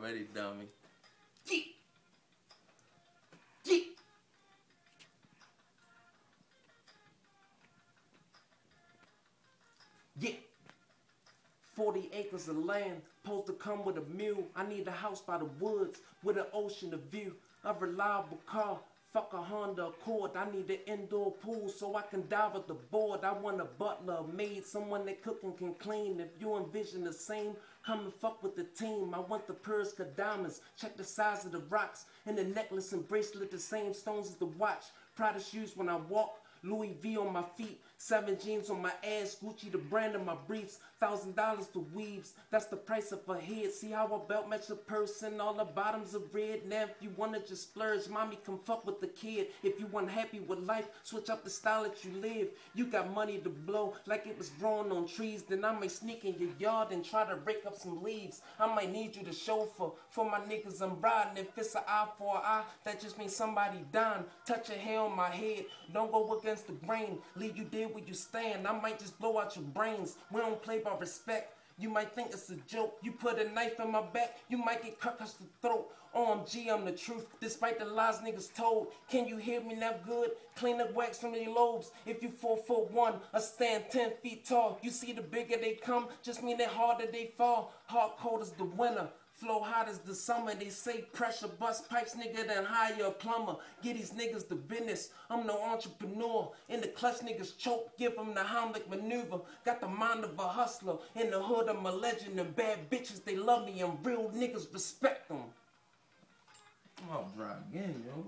already, dummy. Yeah. Yeah. Yeah. 40 acres of land, supposed to come with a mule. I need a house by the woods with an ocean of view. A reliable car, fuck a Honda Accord. I need an indoor pool so I can dive at the board. I want a butler, a maid, someone that cook and can clean. If you envision the same, come and fuck with the team. I want the Perska diamonds, check the size of the rocks. And the necklace and bracelet, the same stones as the watch. Prada shoes when I walk. Louis V on my feet, 7 jeans on my ass, Gucci the brand of my briefs, $1,000 for weaves, that's the price of a head. See how a belt match a person, all the bottoms are red. Now if you wanna just splurge, mommy come fuck with the kid. If you unhappy with life, switch up the style that you live. You got money to blow like it was growing on trees, then I might sneak in your yard and try to rake up some leaves. I might need you to chauffeur for my niggas I'm riding. If it's an eye for an eye, that just means somebody dying. Touch a hair on my head, don't go against the grain, leave you dead where you stand. I might just blow out your brains. We don't play by respect. You might think it's a joke. You put a knife in my back, you might get cut across the throat. OMG, I'm the truth, despite the lies niggas told. Can you hear me now good? Clean the wax from your lobes. If you 4'1", I stand 10 feet tall. You see the bigger they come, just mean the harder they fall. Hard cold as the winter. Flow hot as the summer, they say pressure bust pipes, nigga, then hire a plumber. Get these niggas the business, I'm no entrepreneur. In the clutch, niggas choke, give them the Heimlich maneuver. Got the mind of a hustler, in the hood I'm a legend. And bad bitches, they love me, and real niggas respect them. Come on, bro, again, yo.